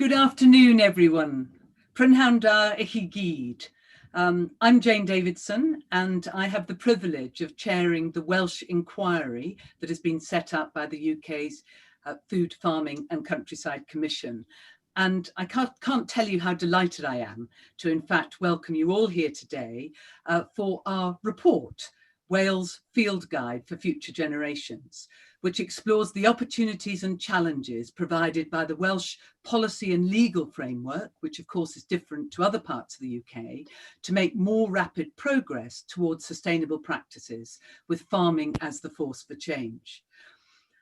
Good afternoon, everyone. Prynhawn da I chi gyd. I'm Jane Davidson, and I have the privilege of chairing the Welsh inquiry that has been set up by the UK's Food, Farming and Countryside Commission. And I can't tell you how delighted I am to, in fact, welcome you all here today for our report, Wales Field Guide for Future Generations, which explores the opportunities and challenges provided by the Welsh policy and legal framework, which of course is different to other parts of the UK, to make more rapid progress towards sustainable practices with farming as the force for change.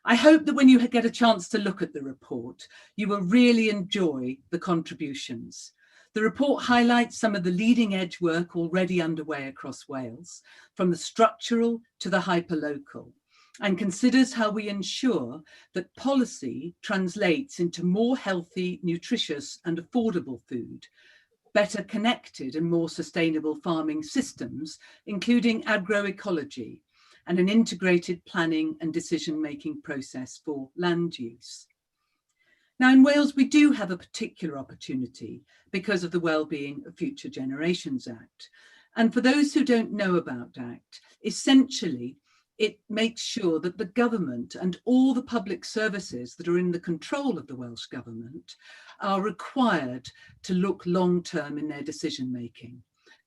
I hope that when you get a chance to look at the report, you will really enjoy the contributions. The report highlights some of the leading edge work already underway across Wales, from the structural to the hyperlocal, and considers how we ensure that policy translates into more healthy, nutritious and affordable food, better connected and more sustainable farming systems, including agroecology, and an integrated planning and decision-making process for land use. Now in Wales, we do have a particular opportunity because of the Wellbeing of Future Generations Act. And for those who don't know about ACT, essentially, it makes sure that the government and all the public services that are in the control of the Welsh Government are required to look long-term in their decision-making.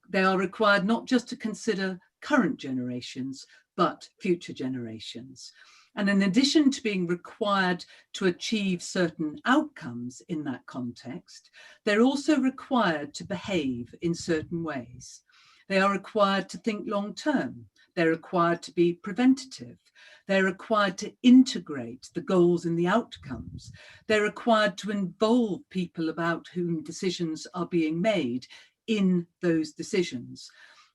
They are required not just to consider current generations, but future generations. And in addition to being required to achieve certain outcomes in that context, they're also required to behave in certain ways. They are required to think long-term. They're required to be preventative. They're required to integrate the goals and the outcomes. They're required to involve people about whom decisions are being made in those decisions.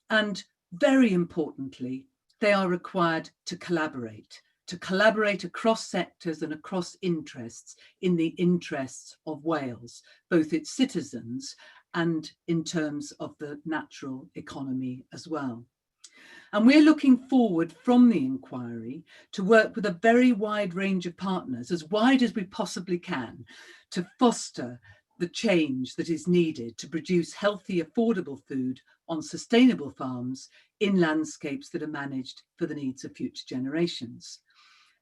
And very importantly, they are required to collaborate across sectors and across interests in the interests of Wales, both its citizens and in terms of the natural economy as well. And we're looking forward from the inquiry to work with a very wide range of partners, as wide as we possibly can, to foster the change that is needed to produce healthy, affordable food on sustainable farms in landscapes that are managed for the needs of future generations.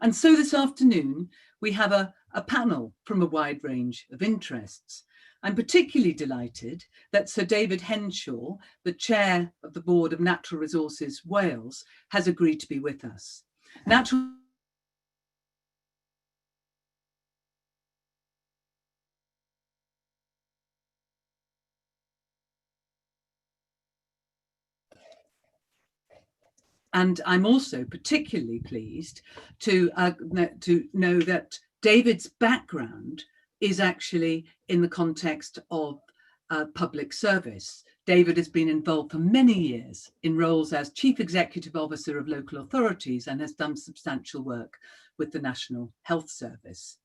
And so this afternoon, we have a panel from a wide range of interests. I'm particularly delighted that Sir David Henshaw, the chair of the Board of Natural Resources Wales, has agreed to be with us. And I'm also particularly pleased to know that David's background is actually in the context of public service. David has been involved for many years in roles as Chief Executive Officer of local authorities and has done substantial work with the National Health Service.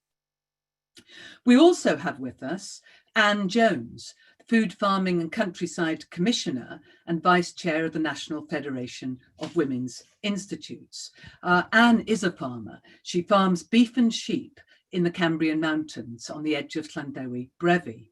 We also have with us Anne Jones, Food, Farming and Countryside Commissioner and Vice Chair of the National Federation of Women's Institutes. Anne is a farmer. She farms beef and sheep in the Cambrian Mountains on the edge of Llandewi Brefi.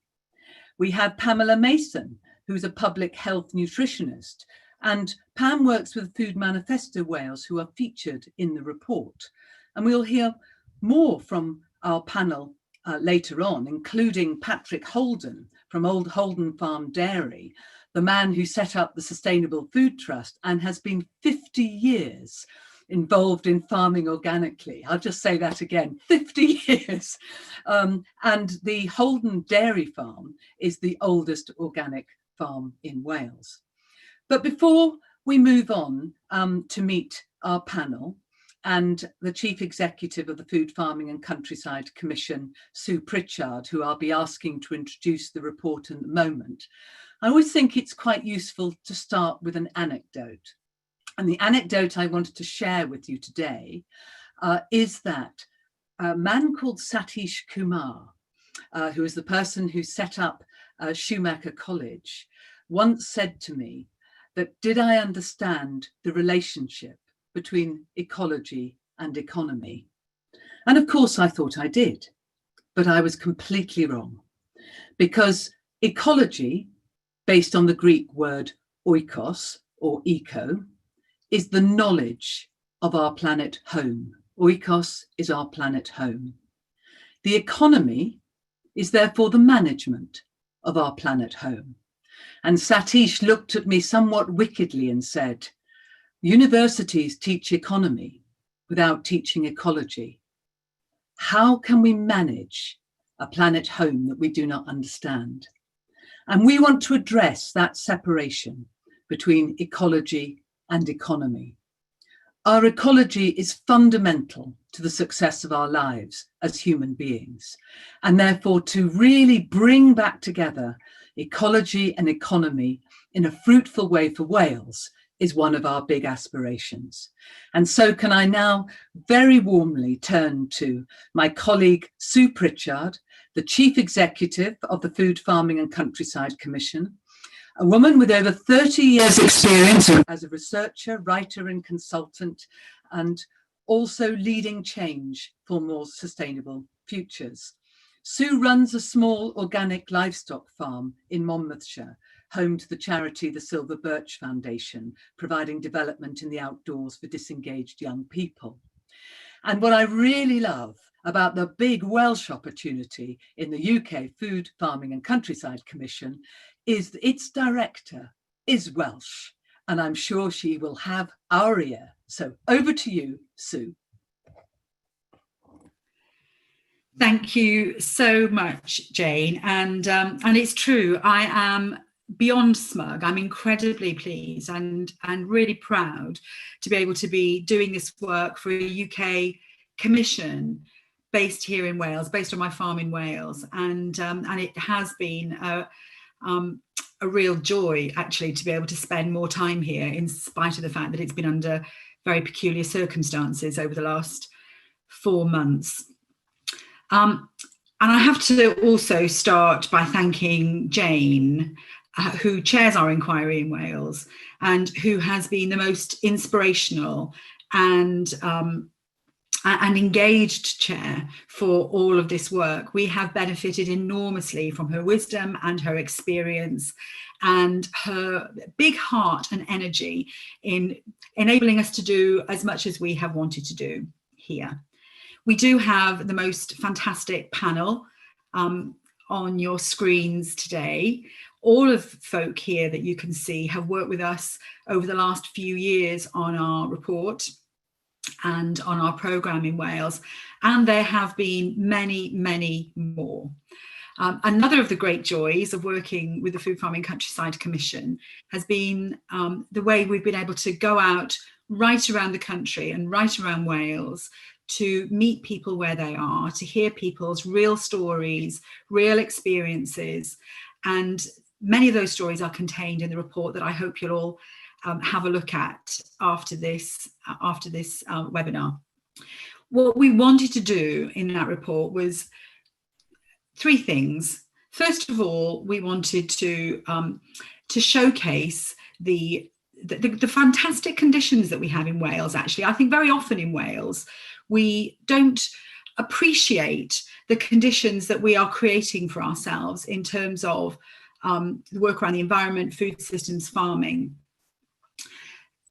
We have Pamela Mason, who's a public health nutritionist, and Pam works with Food Manifesto Wales, who are featured in the report. And we'll hear more from our panel later on, including Patrick Holden from Old Holden Farm Dairy, the man who set up the Sustainable Food Trust and has been 50 years involved in farming organically. I'll just say that again, 50 years. And the Holden Dairy Farm is the oldest organic farm in Wales. But before we move on to meet our panel and the Chief Executive of the Food, Farming and Countryside Commission, Sue Pritchard, who I'll be asking to introduce the report in a moment, I always think it's quite useful to start with an anecdote. And the anecdote I wanted to share with you today is that a man called Satish Kumar, who is the person who set up Schumacher College, once said to me that did I understand the relationship between ecology and economy? And of course I thought I did, but I was completely wrong. because ecology, based on the Greek word oikos or eco, is the knowledge of our planet home. Oikos is our planet home. The economy is therefore the management of our planet home. And Satish looked at me somewhat wickedly and said, universities teach economy without teaching ecology. How can we manage a planet home that we do not understand? And we want to address that separation between ecology and economy. Our ecology is fundamental to the success of our lives as human beings, and therefore to really bring back together ecology and economy in a fruitful way for Wales is one of our big aspirations. And so can I now very warmly turn to my colleague Sue Pritchard, the Chief Executive of the Food, Farming and Countryside Commission, a woman with over 30 years experience as a researcher, writer and consultant, and also leading change for more sustainable futures. Sue runs a small organic livestock farm in Monmouthshire, home to the charity the Silver Birch Foundation, providing development in the outdoors for disengaged young people. And what I really love about the big Welsh opportunity in the UK Food, Farming and Countryside Commission is that its director is Welsh, and I'm sure she will have our ear. So over to you, Sue. Thank you so much, Jane. And it's true, I am beyond smug. I'm incredibly pleased and really proud to be able to be doing this work for a UK commission based here in Wales, based on my farm in Wales. And it has been a real joy, actually, to be able to spend more time here, in spite of the fact that it's been under very peculiar circumstances over the last 4 months. And I have to also start by thanking Jane, who chairs our inquiry in Wales and who has been the most inspirational and engaged chair for all of this work. We have benefited enormously from her wisdom and her experience and her big heart and energy in enabling us to do as much as we have wanted to do here. We do have the most fantastic panel on your screens today. All of the folk here that you can see have worked with us over the last few years on our report and on our programme in Wales, and there have been many, many more. Another of the great joys of working with the Food, Farming Countryside Commission has been the way we've been able to go out right around the country and right around Wales to meet people where they are, to hear people's real stories, real experiences. And many of those stories are contained in the report that I hope you'll all have a look at after this webinar. What we wanted to do in that report was 3 things. First of all, we wanted to showcase the fantastic conditions that we have in Wales. Actually, I think very often in Wales, we don't appreciate the conditions that we are creating for ourselves in terms of the work around the environment, food systems, farming.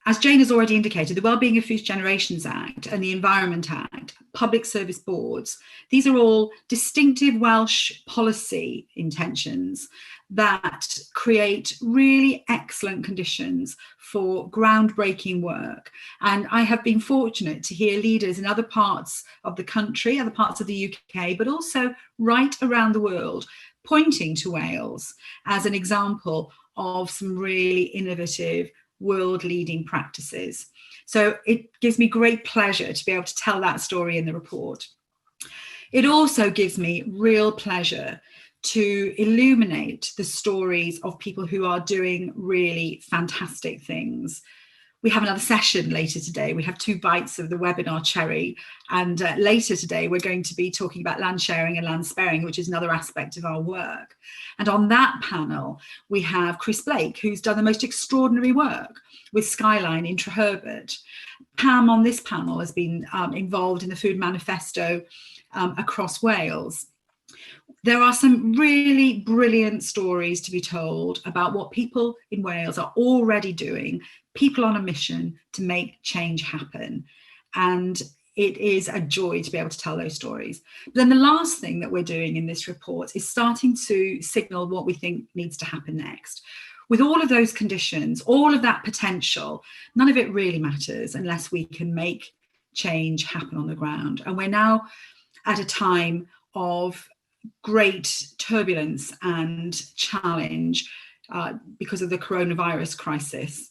As Jane has already indicated, the Wellbeing of Future Generations Act and the Environment Act, public service boards, these are all distinctive Welsh policy intentions that create really excellent conditions for groundbreaking work. And I have been fortunate to hear leaders in other parts of the country, other parts of the UK, but also right around the world, pointing to Wales as an example of some really innovative world-leading practices. So it gives me great pleasure to be able to tell that story in the report. It also gives me real pleasure to illuminate the stories of people who are doing really fantastic things. We have another session later today. We have 2 bites of the webinar cherry, and later today we're going to be talking about land sharing and land sparing, which is another aspect of our work. And on that panel we have Chris Blake, who's done the most extraordinary work with Skyline in Treherbert. Pam on this panel has been involved in the Food Manifesto across Wales. there are some really brilliant stories to be told about what people in Wales are already doing, people on a mission to make change happen. And it is a joy to be able to tell those stories. But then the last thing that we're doing in this report is starting to signal what we think needs to happen next. With all of those conditions, all of that potential, none of it really matters unless we can make change happen on the ground. And we're now at a time of great turbulence and challenge because of the coronavirus crisis.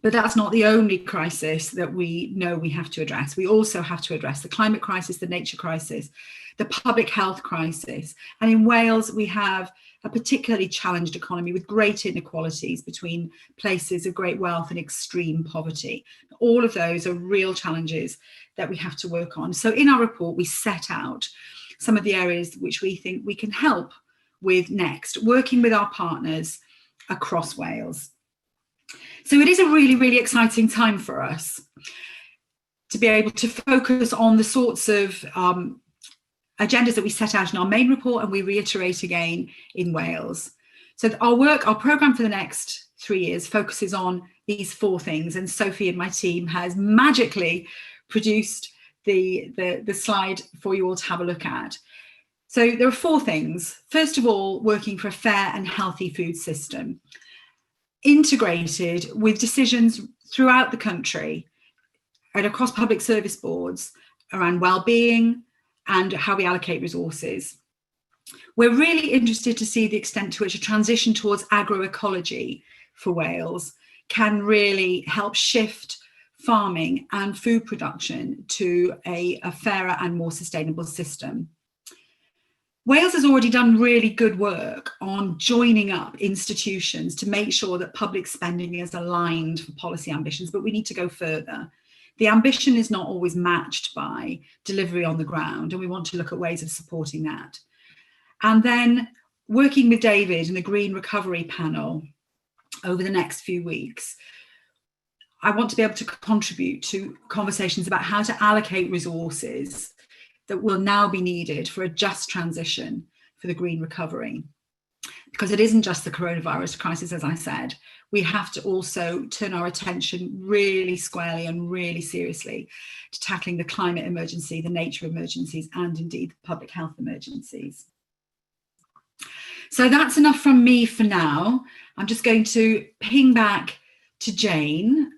But that's not the only crisis that we know we have to address. We also have to address the climate crisis, the nature crisis, the public health crisis. And in Wales, we have a particularly challenged economy with great inequalities between places of great wealth and extreme poverty. All of those are real challenges that we have to work on. So in our report, we set out some of the areas which we think we can help with next, working with our partners across Wales. So it is a really, really exciting time for us to be able to focus on the sorts of agendas that we set out in our main report and we reiterate again in Wales. So our programme for the next 3 years focuses on these 4 things, and Sophie and my team has magically produced the slide for you all to have a look at. So there are 4 things. First of all, working for a fair and healthy food system, integrated with decisions throughout the country and across public service boards around well-being and how we allocate resources. We're really interested to see the extent to which a transition towards agroecology for Wales can really help shift farming and food production to a fairer and more sustainable system. Wales has already done really good work on joining up institutions to make sure that public spending is aligned for policy ambitions, but we need to go further. The ambition is not always matched by delivery on the ground, and we want to look at ways of supporting that. And then working with David and the Green Recovery Panel over the next few weeks, I want to be able to contribute to conversations about how to allocate resources that will now be needed for a just transition for the green recovery. Because it isn't just the coronavirus crisis, as I said, we have to also turn our attention really squarely and really seriously to tackling the climate emergency, the nature emergencies, and indeed the public health emergencies. So that's enough from me for now. I'm just going to ping back to Jane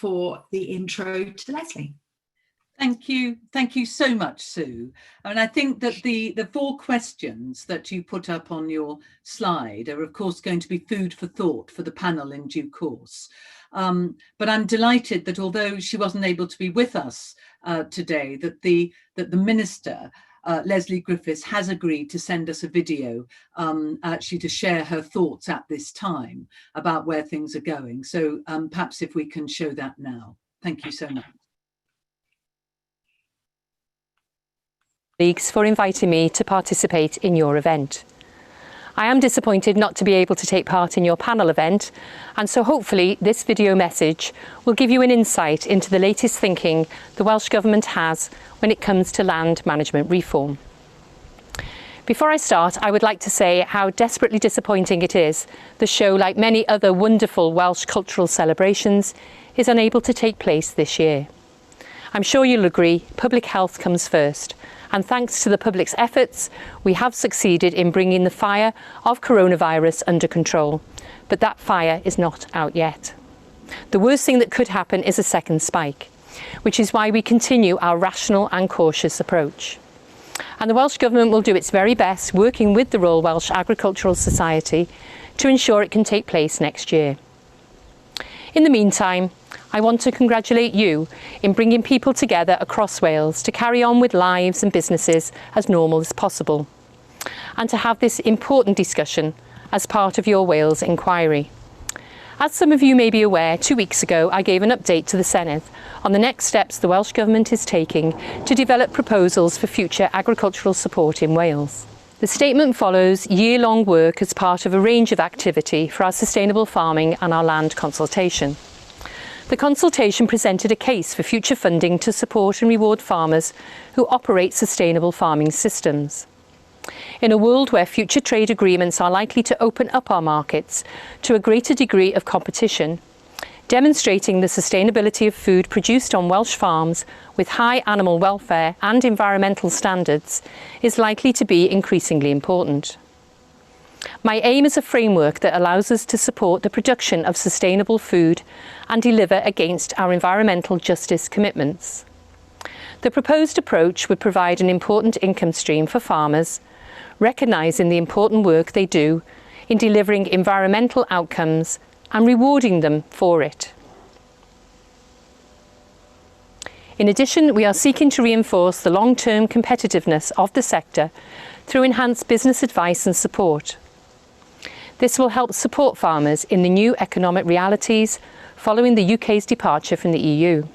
for the intro to Leslie. Thank you so much, Sue. And I think that the 4 questions that you put up on your slide are, of course, going to be food for thought for the panel in due course. But I'm delighted that although she wasn't able to be with us today, that the Minister, Leslie Griffiths, has agreed to send us a video actually to share her thoughts at this time about where things are going. So perhaps if we can show that now. Thank you so much. For inviting me to participate in your event. I am disappointed not to be able to take part in your panel event, and so hopefully this video message will give you an insight into the latest thinking the Welsh Government has when it comes to land management reform. Before I start, I would like to say how desperately disappointing it is the show, like many other wonderful Welsh cultural celebrations, is unable to take place this year. I'm sure you'll agree public health comes first, and thanks to the public's efforts, we have succeeded in bringing the fire of coronavirus under control. But that fire is not out yet. The worst thing that could happen is a second spike, which is why we continue our rational and cautious approach. And the Welsh Government will do its very best, working with the Royal Welsh Agricultural Society, to ensure it can take place next year. In the meantime, I want to congratulate you in bringing people together across Wales to carry on with lives and businesses as normal as possible, and to have this important discussion as part of your Wales inquiry. As some of you may be aware, 2 weeks ago I gave an update to the Senedd on the next steps the Welsh Government is taking to develop proposals for future agricultural support in Wales. The statement follows year-long work as part of a range of activity for our sustainable farming and our land consultation. The consultation presented a case for future funding to support and reward farmers who operate sustainable farming systems. In a world where future trade agreements are likely to open up our markets to a greater degree of competition, demonstrating the sustainability of food produced on Welsh farms with high animal welfare and environmental standards is likely to be increasingly important. My aim is a framework that allows us to support the production of sustainable food and deliver against our environmental justice commitments. The proposed approach would provide an important income stream for farmers, recognising the important work they do in delivering environmental outcomes and rewarding them for it. In addition, we are seeking to reinforce the long-term competitiveness of the sector through enhanced business advice and support. This will help support farmers in the new economic realities following the UK's departure from the EU.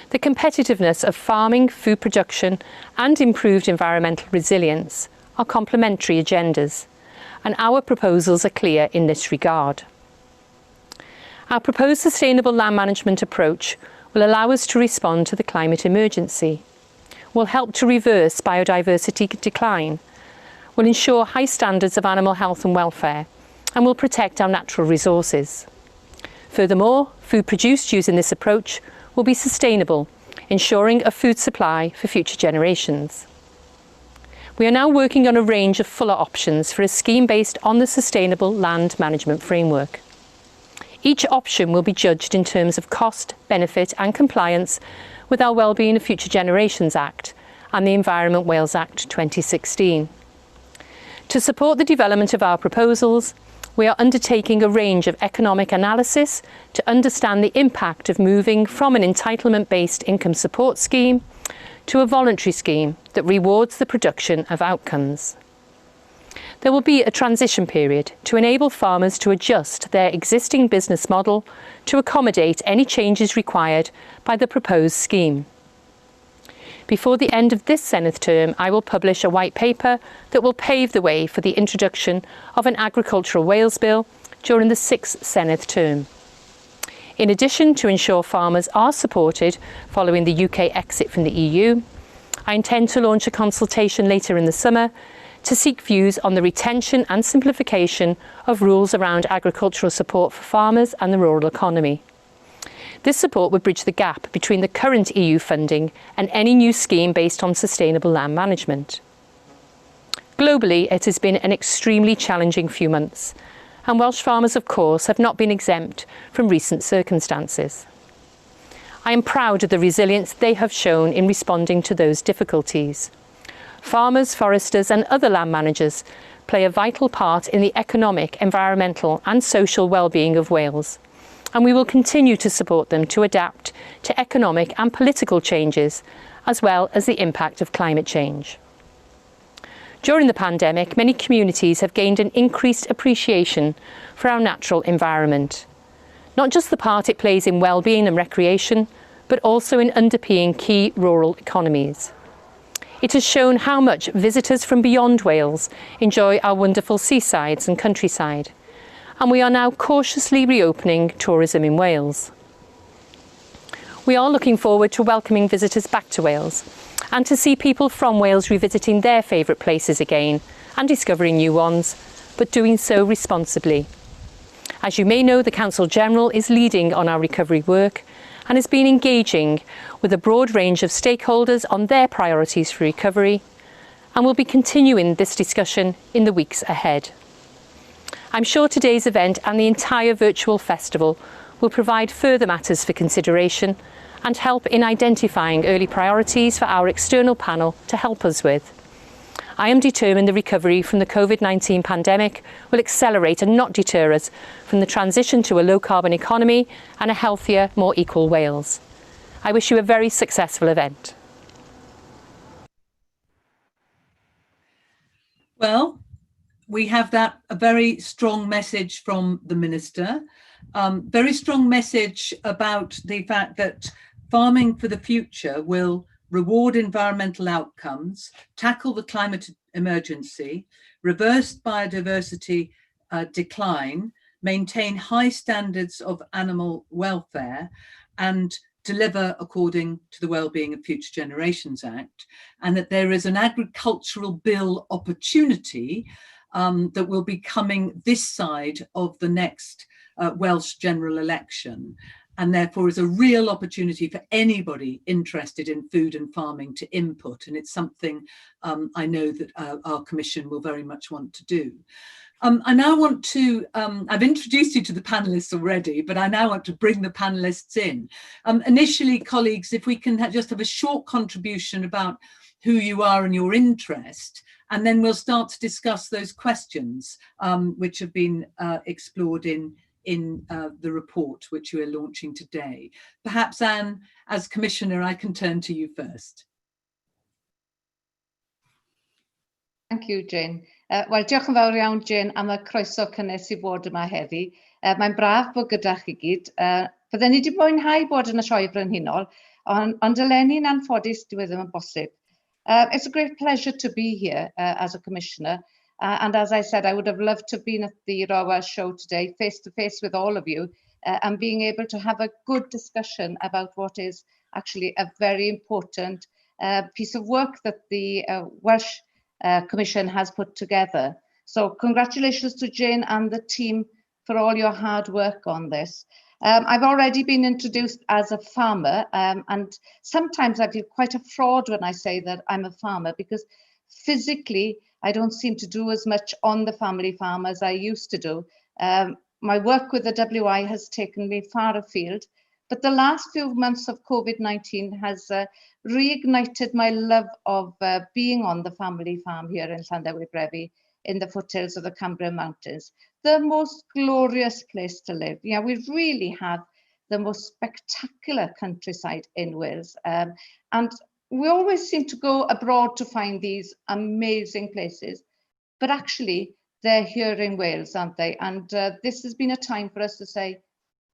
The competitiveness of farming, food production and improved environmental resilience are complementary agendas, and our proposals are clear in this regard. Our proposed sustainable land management approach will allow us to respond to the climate emergency, will help to reverse biodiversity decline, will ensure high standards of animal health and welfare, and will protect our natural resources. Furthermore, food produced using this approach will be sustainable, ensuring a food supply for future generations. We are now working on a range of fuller options for a scheme based on the Sustainable Land Management Framework. Each option will be judged in terms of cost, benefit and compliance with our Wellbeing of Future Generations Act and the Environment Wales Act 2016. To support the development of our proposals, we are undertaking a range of economic analysis to understand the impact of moving from an entitlement-based income support scheme to a voluntary scheme that rewards the production of outcomes. There will be a transition period to enable farmers to adjust their existing business model to accommodate any changes required by the proposed scheme. Before the end of this Senedd term, I will publish a white paper that will pave the way for the introduction of an agricultural Wales bill during the 6th Senedd term. In addition, to ensure farmers are supported following the UK exit from the EU, I intend to launch a consultation later in the summer to seek views on the retention and simplification of rules around agricultural support for farmers and the rural economy. This support would bridge the gap between the current EU funding and any new scheme based on sustainable land management. Globally, it has been an extremely challenging few months, and Welsh farmers, of course, have not been exempt from recent circumstances. I am proud of the resilience they have shown in responding to those difficulties. Farmers, foresters and other land managers play a vital part in the economic, environmental and social well-being of Wales, and we will continue to support them to adapt to economic and political changes, as well as the impact of climate change. During the pandemic, many communities have gained an increased appreciation for our natural environment, not just the part it plays in well-being and recreation, but also in underpinning key rural economies. It has shown how much visitors from beyond Wales enjoy our wonderful seasides and countryside, and we are now cautiously reopening tourism in Wales. We are looking forward to welcoming visitors back to Wales and to see people from Wales revisiting their favourite places again and discovering new ones, but doing so responsibly. As you may know, the Council General is leading on our recovery work and has been engaging with a broad range of stakeholders on their priorities for recovery, and will be continuing this discussion in the weeks ahead. I'm sure today's event and the entire virtual festival will provide further matters for consideration and help in identifying early priorities for our external panel to help us with. I am determined the recovery from the COVID-19 pandemic will accelerate and not deter us from the transition to a low-carbon economy and a healthier, more equal Wales. I wish you a very successful event. Well, we have a very strong message from the Minister, very strong message about the fact that farming for the future will reward environmental outcomes, tackle the climate emergency, reverse biodiversity decline, maintain high standards of animal welfare, and deliver according to the Wellbeing of Future Generations Act, and that there is an agricultural bill opportunity that will be coming this side of the next Welsh general election, and therefore is a real opportunity for anybody interested in food and farming to input. And it's something I know that our Commission will very much want to do. I now want to, I've introduced you to the panellists already, but I now want to bring the panellists in. Initially, colleagues, if we can just have a short contribution about who you are and your interest, and then we'll start to discuss those questions which have been explored in the report which you are launching today. Perhaps, Anne, as Commissioner, I can turn to you first. Thank you, Jane. Wel, diolch yn fawr iawn, Jane, am y croeso cynnes i fod yma heddi. Mae'n braf bod gyda chi gyd. Bydden ni wedi mwynhau bod yn y sioe frenhinol, ond eleni'n anffodus dyw e ddim yn bosib. It's a great pleasure to be here as a Commissioner. And as I said, I would have loved to have been at the Raw Welsh show today, face to face with all of you, and being able to have a good discussion about what is actually a very important piece of work that the Welsh Commission has put together. So congratulations to Jane and the team for all your hard work on this. I've already been introduced as a farmer, and sometimes I feel quite a fraud when I say that I'm a farmer, because physically I don't seem to do as much on the family farm as I used to do. My work with the WI has taken me far afield, but the last few months of COVID-19 has reignited my love of being on the family farm here in Llandewi Brefi, in the foothills of the Cambrian Mountains. The most glorious place to live. Yeah, we really have the most spectacular countryside in Wales. And we always seem to go abroad to find these amazing places, but actually they're here in Wales, aren't they? And this has been a time for us to say,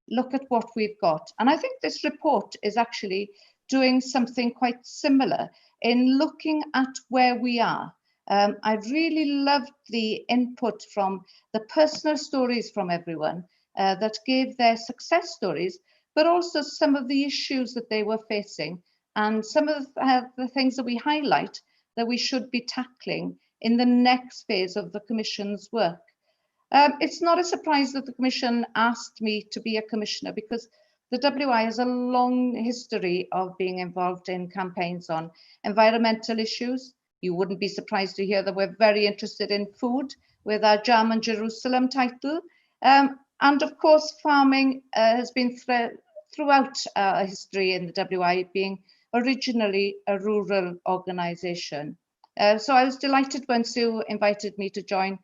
look at what we've got. And I think this report is actually doing something quite similar in looking at where we are. I really loved the input from the personal stories from everyone that gave their success stories, but also some of the issues that they were facing and some of the things that we highlight that we should be tackling in the next phase of the Commission's work. It's not a surprise that the Commission asked me to be a Commissioner, because the WI has a long history of being involved in campaigns on environmental issues. You wouldn't be surprised to hear that we're very interested in food with our Jam and Jerusalem title. And of course, farming has been throughout our history in the WI, being originally a rural organisation. So I was delighted when Sue invited me to join,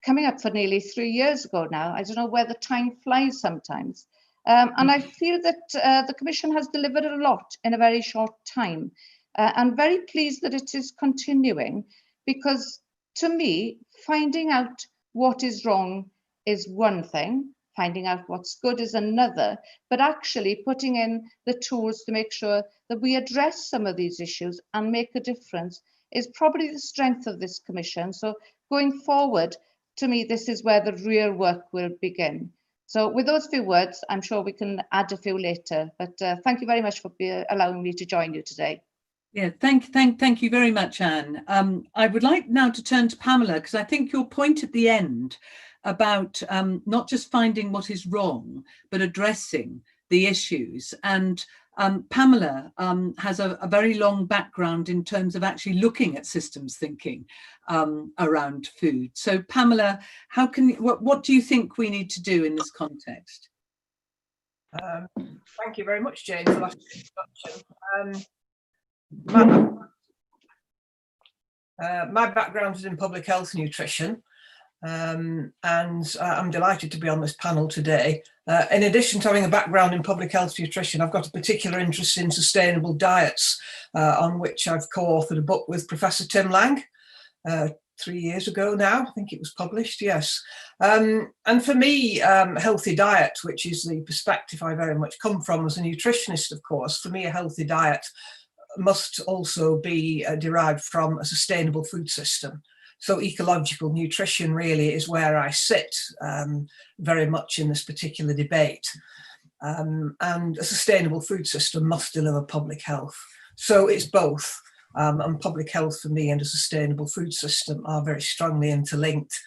coming up for nearly 3 years ago now. I don't know where the time flies sometimes. And I feel that the Commission has delivered a lot in a very short time. I'm very pleased that it is continuing, because to me, finding out what is wrong is one thing, finding out what's good is another, but actually putting in the tools to make sure that we address some of these issues and make a difference is probably the strength of this Commission. So going forward, to me, this is where the real work will begin. So with those few words, I'm sure we can add a few later, but thank you very much for allowing me to join you today. Yeah, thank you very much, Anne. I would like now to turn to Pamela, because I think your point at the end about not just finding what is wrong, but addressing the issues. And Pamela has a very long background in terms of actually looking at systems thinking around food. So Pamela, what do you think we need to do in this context? Thank you very much, Jane, for that introduction. My background is in public health nutrition, and I'm delighted to be on this panel today. In addition to having a background in public health nutrition, I've got a particular interest in sustainable diets, on which I've co-authored a book with Professor Tim Lang 3 years ago now. I think it was published, yes. And for me, healthy diet, which is the perspective I very much come from as a nutritionist, of course, for me a healthy diet must also be derived from a sustainable food system. So ecological nutrition really is where I sit very much in this particular debate. and a sustainable food system must deliver public health. So it's both, and public health for me and a sustainable food system are very strongly interlinked.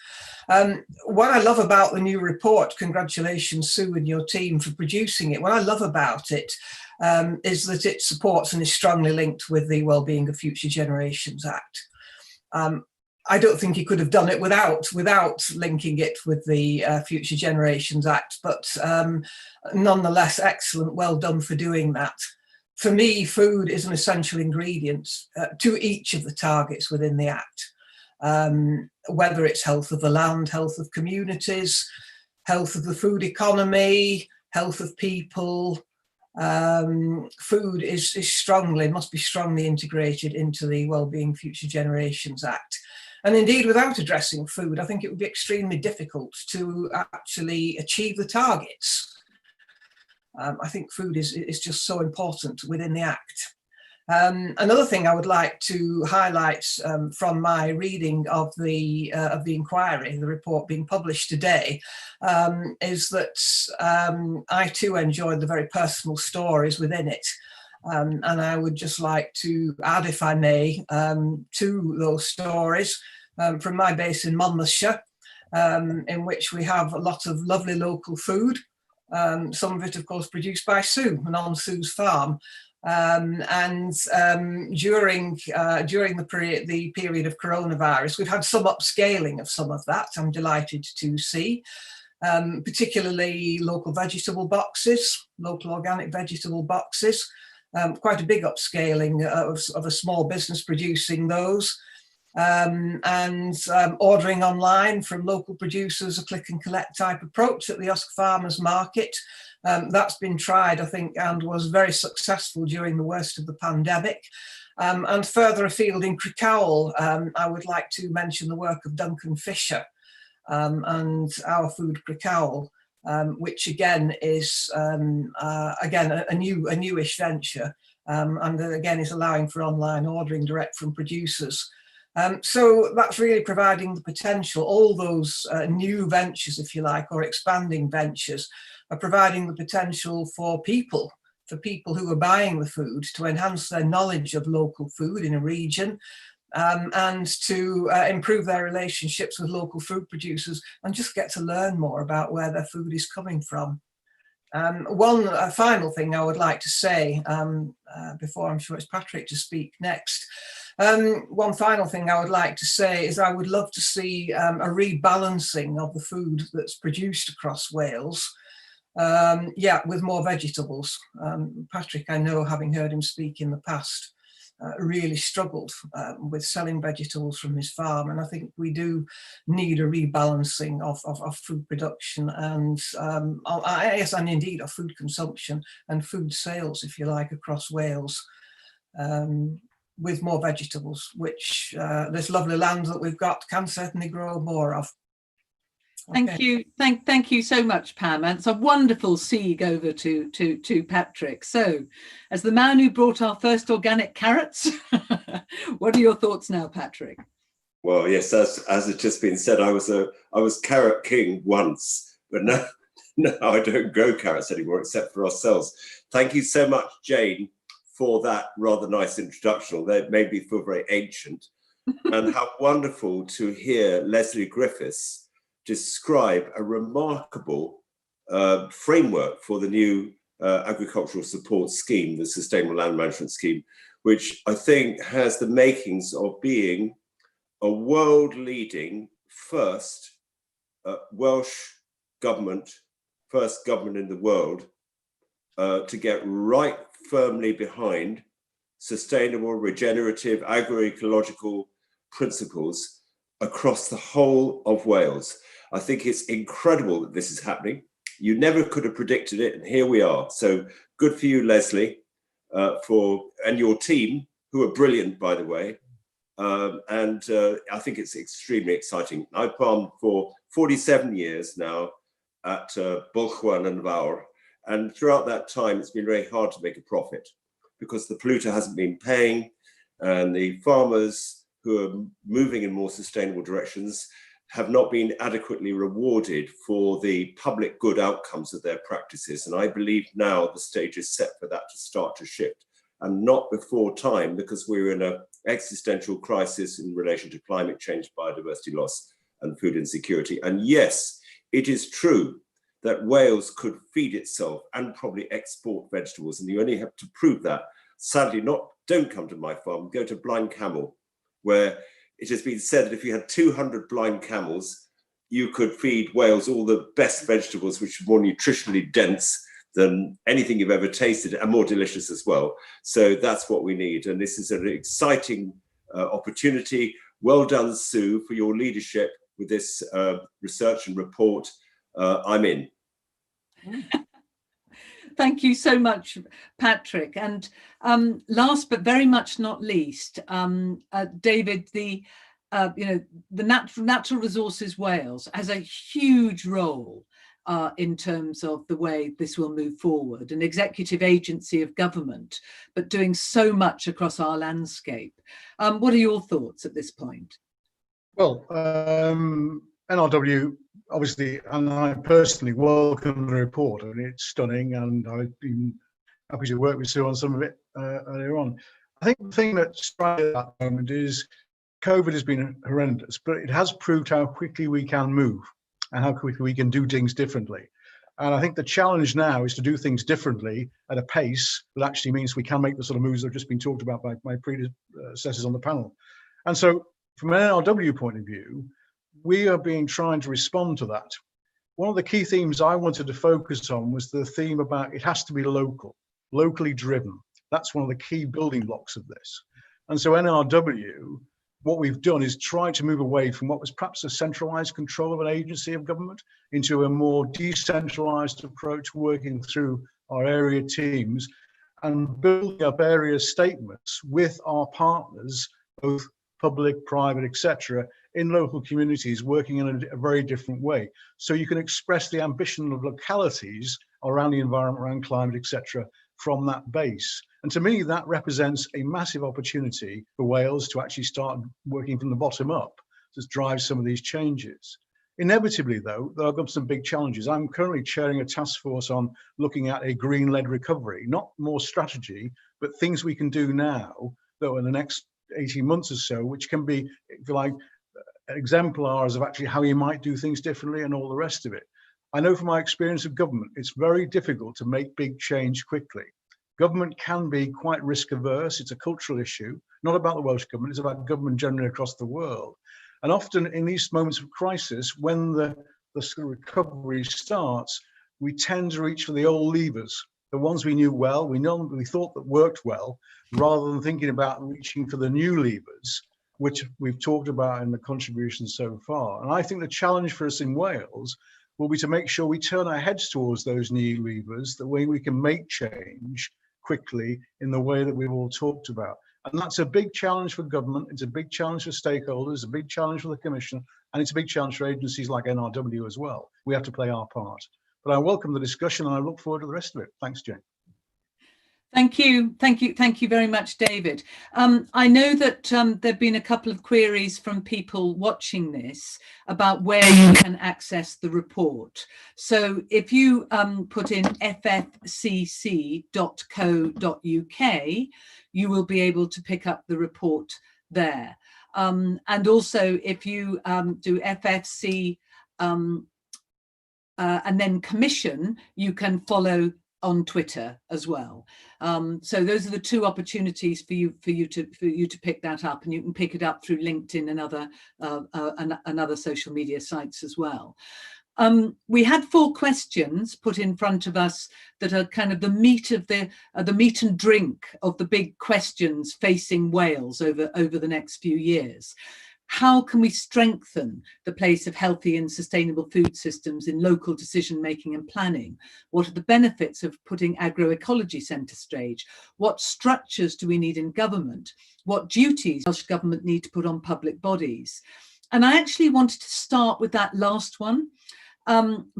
What I love about the new report, congratulations Sue and your team for producing it, what I love about it is that it supports and is strongly linked with the Wellbeing of Future Generations Act. I don't think he could have done it without linking it with the Future Generations Act, but nonetheless, excellent, well done for doing that. For me, food is an essential ingredient to each of the targets within the Act, whether it's health of the land, health of communities, health of the food economy, health of people. Food must be strongly integrated into the Wellbeing Future Generations Act. And indeed, without addressing food, I think it would be extremely difficult to actually achieve the targets. I think food is just so important within the Act. Another thing I would like to highlight from my reading of the inquiry, the report being published today, is that I too enjoyed the very personal stories within it. And I would just like to add, if I may, to those stories from my base in Monmouthshire, in which we have a lot of lovely local food. Some of it, of course, produced by Sue and on Sue's farm. During the period of coronavirus, we've had some upscaling of some of that, I'm delighted to see, particularly local vegetable boxes, local organic vegetable boxes, quite a big upscaling of a small business producing those. Ordering online from local producers, a click and collect type approach at the Usk Farmers Market. That's been tried, I think, and was very successful during the worst of the pandemic. And further afield in Crickhowell, I would like to mention the work of Duncan Fisher and Our Food Crickhowell, which again is a newish venture, and again is allowing for online ordering direct from producers. So that's really providing the potential. All those new ventures, if you like, or expanding ventures, are providing the potential for people who are buying the food to enhance their knowledge of local food in a region, and to improve their relationships with local food producers and just get to learn more about where their food is coming from. One final thing I would like to say before I'm sure it's Patrick to speak next. One final thing I would like to say is I would love to see a rebalancing of the food that's produced across Wales, with more vegetables. Patrick, I know, having heard him speak in the past, really struggled with selling vegetables from his farm, and I think we do need a rebalancing of food production and yes, and indeed of food consumption and food sales, if you like, across Wales, with more vegetables, which this lovely land that we've got can certainly grow more of. Thank you. Thank you so much, Pam. And it's a wonderful segue over to Patrick. So, as the man who brought our first organic carrots, what are your thoughts now, Patrick? Well, yes, as has just been said, I was carrot king once, but now I don't grow carrots anymore except for ourselves. Thank you so much, Jane, for that rather nice introduction. That made me feel very ancient, and how wonderful to hear Leslie Griffiths describe a remarkable framework for the new agricultural support scheme, the Sustainable Land Management Scheme, which I think has the makings of being a world-leading first Welsh government, first government in the world to get right firmly behind sustainable, regenerative, agroecological principles across the whole of Wales. I think it's incredible that this is happening. You never could have predicted it, and here we are. So good for you, Leslie, and your team, who are brilliant, by the way. I think it's extremely exciting. I've farmed for 47 years now at Bulchwan and Fawr, and throughout that time, it's been very hard to make a profit because the polluter hasn't been paying, and the farmers who are moving in more sustainable directions, have not been adequately rewarded for the public good outcomes of their practices. And I believe now the stage is set for that to start to shift, and not before time, because we're in an existential crisis in relation to climate change, biodiversity loss, and food insecurity. And yes, it is true that Wales could feed itself and probably export vegetables, and you only have to prove that. Sadly, don't come to my farm, go to Blind Camel, where it has been said that if you had 200 blind camels, you could feed Wales all the best vegetables, which are more nutritionally dense than anything you've ever tasted, and more delicious as well. So that's what we need. And this is an exciting opportunity. Well done, Sue, for your leadership with this research and report. I'm in. Thank you so much, Patrick. And last but very much not least, David, the Natural Resources Wales has a huge role in terms of the way this will move forward, an executive agency of government, but doing so much across our landscape. What are your thoughts at this point? Well, NRW, obviously, and I personally welcome the report. I mean, it's stunning, and I've been happy to work with Sue on some of it earlier on. I think the thing that's striking at the moment is COVID has been horrendous, but it has proved how quickly we can move and how quickly we can do things differently. And I think the challenge now is to do things differently at a pace that actually means we can make the sort of moves that have just been talked about by my predecessors on the panel. And so from an NRW point of view, we are trying to respond to that. One of the key themes I wanted to focus on was the theme about it has to be locally driven. That's one of the key building blocks of this. And so NRW, what we've done is try to move away from what was perhaps a centralized control of an agency of government into a more decentralized approach, working through our area teams and building up area statements with our partners, both public, private, etc., in local communities, working in a very different way. So you can express the ambition of localities around the environment, around climate, etc., from that base. And to me, that represents a massive opportunity for Wales to actually start working from the bottom up to drive some of these changes. Inevitably, though, there are some big challenges. I'm currently chairing a task force on looking at a green-led recovery, not more strategy, but things we can do now, though, in the next 18 months or so, which can be, if you like, exemplars of actually how you might do things differently and all the rest of it. I know from my experience of government, it's very difficult to make big change quickly. Government can be quite risk averse. It's a cultural issue, not about the Welsh government, it's about government generally across the world. And often in these moments of crisis, when the recovery starts, we tend to reach for the old levers, the ones we knew well, we thought that worked well, rather than thinking about reaching for the new levers, which we've talked about in the contributions so far. And I think the challenge for us in Wales will be to make sure we turn our heads towards those new levers, the way we can make change quickly in the way that we've all talked about. And that's a big challenge for government, it's a big challenge for stakeholders, a big challenge for the Commission, and it's a big challenge for agencies like NRW as well. We have to play our part. But I welcome the discussion and I look forward to the rest of it. Thanks, Jane. Thank you very much, David. I know that there have been a couple of queries from people watching this about where you can access the report. So if you put in ffcc.co.uk, you will be able to pick up the report there. And also if you do FFC and then Commission, you can follow on Twitter as well. So those are the two opportunities for you to pick that up, and you can pick it up through LinkedIn and other social media sites as well. We had 4 questions put in front of us that are kind of the meat and drink of the big questions facing Wales over the next few years. How can we strengthen the place of healthy and sustainable food systems in local decision making and planning? What are the benefits of putting agroecology centre stage? What structures do we need in government? What duties does Welsh government need to put on public bodies? And I actually wanted to start with that last one.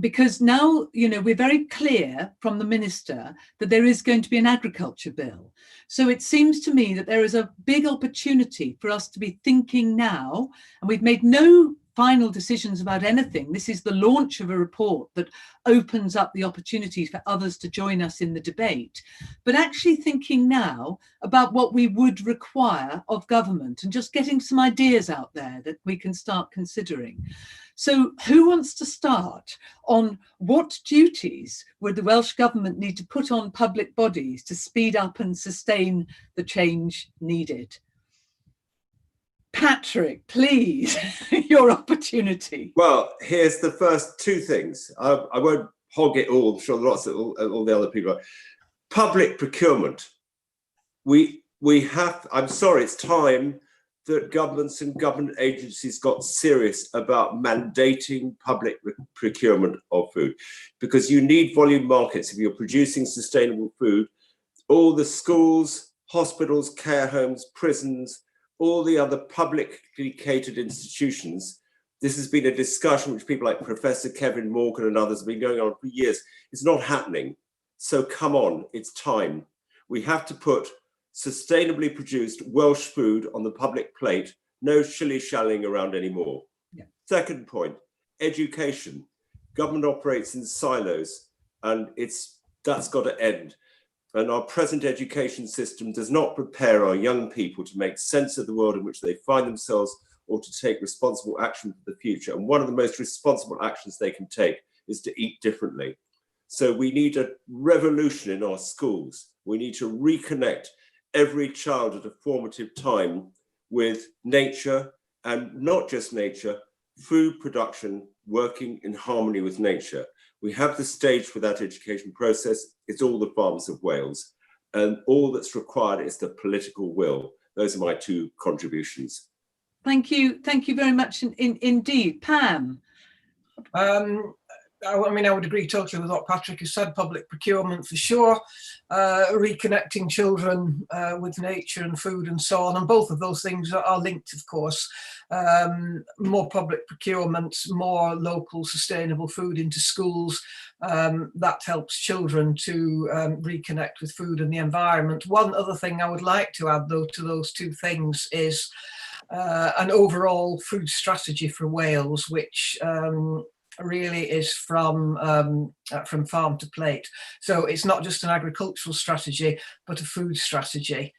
Because now, we're very clear from the Minister that there is going to be an agriculture bill. So it seems to me that there is a big opportunity for us to be thinking now, and we've made no final decisions about anything. This is the launch of a report that opens up the opportunities for others to join us in the debate, but actually thinking now about what we would require of government and just getting some ideas out there that we can start considering. So who wants to start on what duties would the Welsh Government need to put on public bodies to speed up and sustain the change needed? Patrick, please, your opportunity. Well, here's the first two things. I won't hog it all. I'm sure lots of all the other people are. Public procurement. We have, I'm sorry, it's time that governments and government agencies got serious about mandating public procurement of food, because you need volume markets if you're producing sustainable food. All the schools, hospitals, care homes, prisons, all the other publicly catered institutions. This has been a discussion which people like Professor Kevin Morgan and others have been going on for years. It's not happening. So come on, it's time. We have to put sustainably produced Welsh food on the public plate, no shilly-shallying around anymore. Yeah. Second point, education. Government operates in silos, and that's got to end. And our present education system does not prepare our young people to make sense of the world in which they find themselves or to take responsible action for the future. And one of the most responsible actions they can take is to eat differently. So we need a revolution in our schools. We need to reconnect every child at a formative time with nature, and not just nature, food production working in harmony with nature. We have the stage for that education process. It's all the farmers of Wales. And all that's required is the political will. Those are my two contributions. Thank you. Thank you very much indeed. Pam? I mean, I would agree totally with what Patrick has said. Public procurement for sure, reconnecting children with nature and food and so on, and both of those things are linked, of course. More public procurement, more local sustainable food into schools, that helps children to reconnect with food and the environment. One other thing I would like to add, though, to those two things is an overall food strategy for Wales, which really is from farm to plate. So it's not just an agricultural strategy, but a food strategy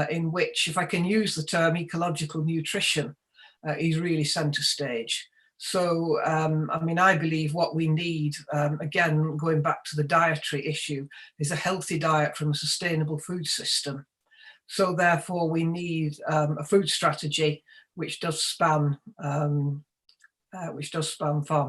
in which, if I can use the term ecological nutrition, is really centre stage. So, I mean, I believe what we need, again, going back to the dietary issue, is a healthy diet from a sustainable food system. So therefore, we need a food strategy which does span farm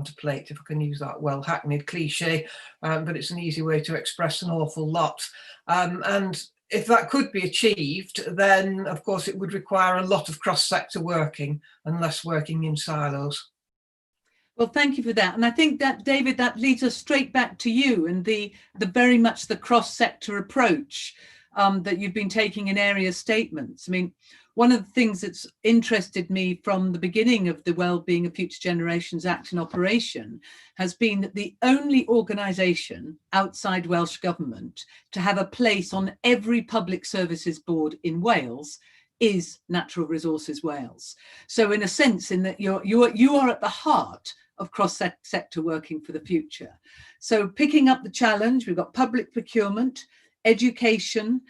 to plate, if I can use that well hackneyed cliche, but it's an easy way to express an awful lot. And if that could be achieved, then of course it would require a lot of cross-sector working and less working in silos. Well, thank you for that. And I think that, David, that leads us straight back to you and the very much the cross-sector approach that you've been taking in area statements. I mean, one of the things that's interested me from the beginning of the Wellbeing of Future Generations Act in operation has been that the only organisation outside Welsh Government to have a place on every public services board in Wales is Natural Resources Wales. So in a sense, in that you are at the heart of cross-sector working for the future. So picking up the challenge, we've got public procurement, education,